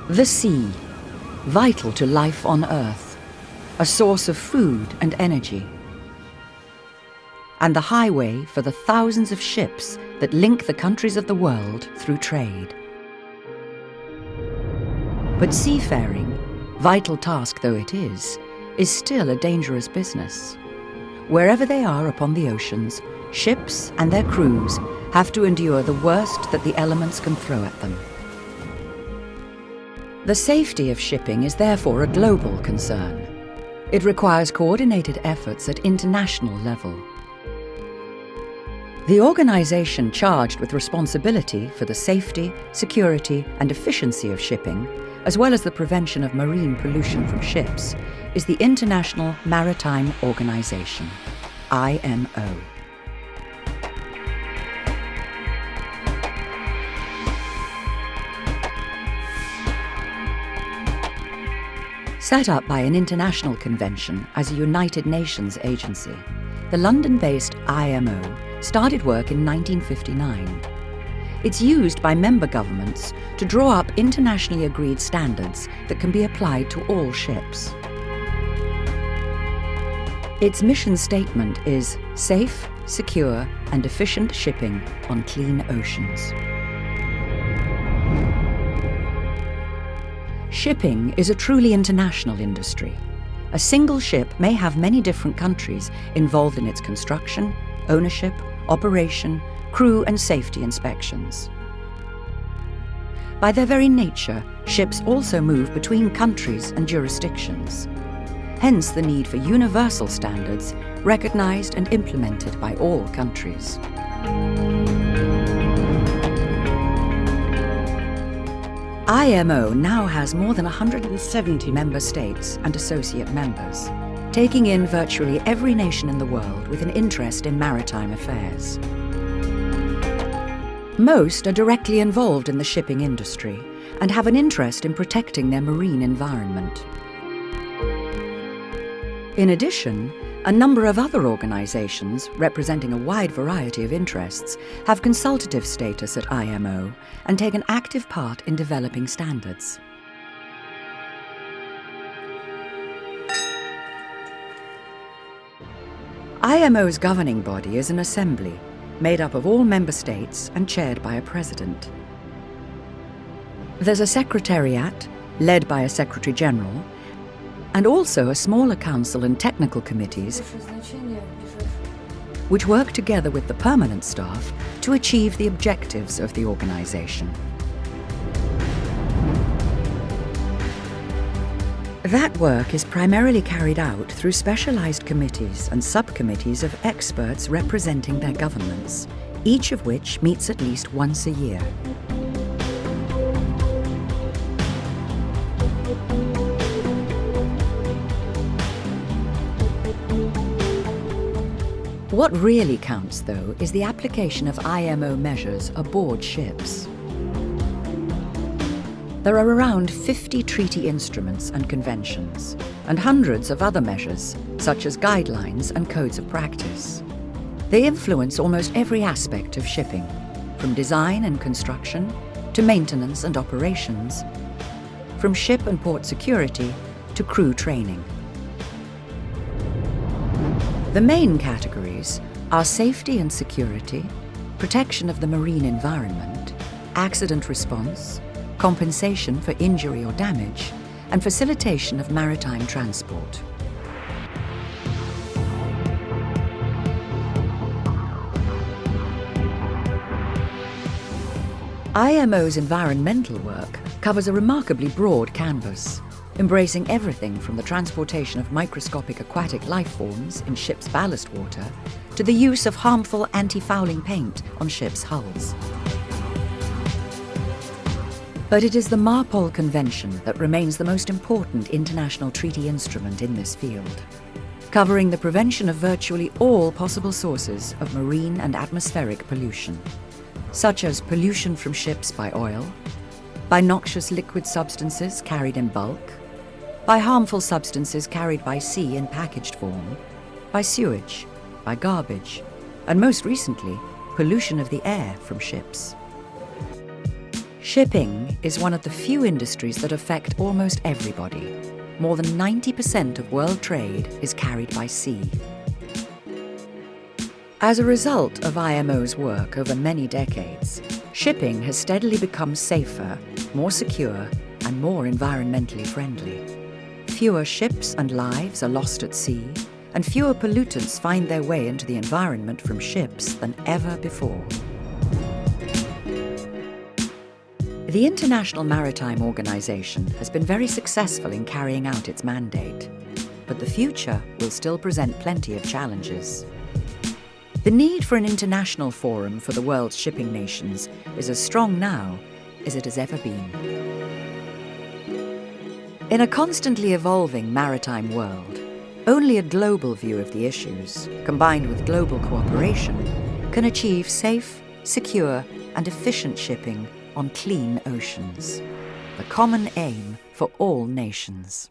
The sea, vital to life on Earth, a source of food and energy, and the highway for the thousands of ships that link the countries of the world through trade. But seafaring, vital task though it is still a dangerous business. Wherever they are upon the oceans, ships and their crews have to endure the worst that the elements can throw at them. The safety of shipping is therefore a global concern. It requires coordinated efforts at international level. The organization charged with responsibility for the safety, security, and efficiency of shipping, as well as the prevention of marine pollution from ships, is the International Maritime Organization, IMO. Set up by an international convention as a United Nations agency, the London-based IMO started work in 1959. It's used by member governments to draw up internationally agreed standards that can be applied to all ships. Its mission statement is safe, secure, and efficient shipping on clean oceans. Shipping is a truly international industry. A single ship may have many different countries involved in its construction, ownership, operation, crew and safety inspections. By their very nature, ships also move between countries and jurisdictions. Hence the need for universal standards recognized and implemented by all countries. IMO now has more than 170 member states and associate members, taking in virtually every nation in the world with an interest in maritime affairs. Most are directly involved in the shipping industry and have an interest in protecting their marine environment. In addition, a number of other organizations representing a wide variety of interests have consultative status at IMO and take an active part in developing standards. IMO's governing body is an assembly made up of all member states and chaired by a president. There's a secretariat, led by a secretary general, and also a smaller council and technical committees which work together with the permanent staff to achieve the objectives of the organization. That work is primarily carried out through specialized committees and subcommittees of experts representing their governments, each of which meets at least once a year. What really counts, though, is the application of IMO measures aboard ships. There are around 50 treaty instruments and conventions, and hundreds of other measures, such as guidelines and codes of practice. They influence almost every aspect of shipping, from design and construction to maintenance and operations, from ship and port security to crew training. The main categories are safety and security, protection of the marine environment, accident response, compensation for injury or damage, and facilitation of maritime transport. IMO's environmental work covers a remarkably broad canvas, embracing everything from the transportation of microscopic aquatic life forms in ships' ballast water to the use of harmful anti-fouling paint on ships' hulls. But it is the MARPOL Convention that remains the most important international treaty instrument in this field, covering the prevention of virtually all possible sources of marine and atmospheric pollution, such as pollution from ships by oil, by noxious liquid substances carried in bulk, by harmful substances carried by sea in packaged form, by sewage, by garbage, and most recently, pollution of the air from ships. Shipping is one of the few industries that affect almost everybody. More than 90% of world trade is carried by sea. As a result of IMO's work over many decades, shipping has steadily become safer, more secure, and more environmentally friendly. Fewer ships and lives are lost at sea, and fewer pollutants find their way into the environment from ships than ever before. The International Maritime Organization has been very successful in carrying out its mandate, but the future will still present plenty of challenges. The need for an international forum for the world's shipping nations is as strong now as it has ever been. In a constantly evolving maritime world, only a global view of the issues, combined with global cooperation, can achieve safe, secure, and efficient shipping on clean oceans, the common aim for all nations.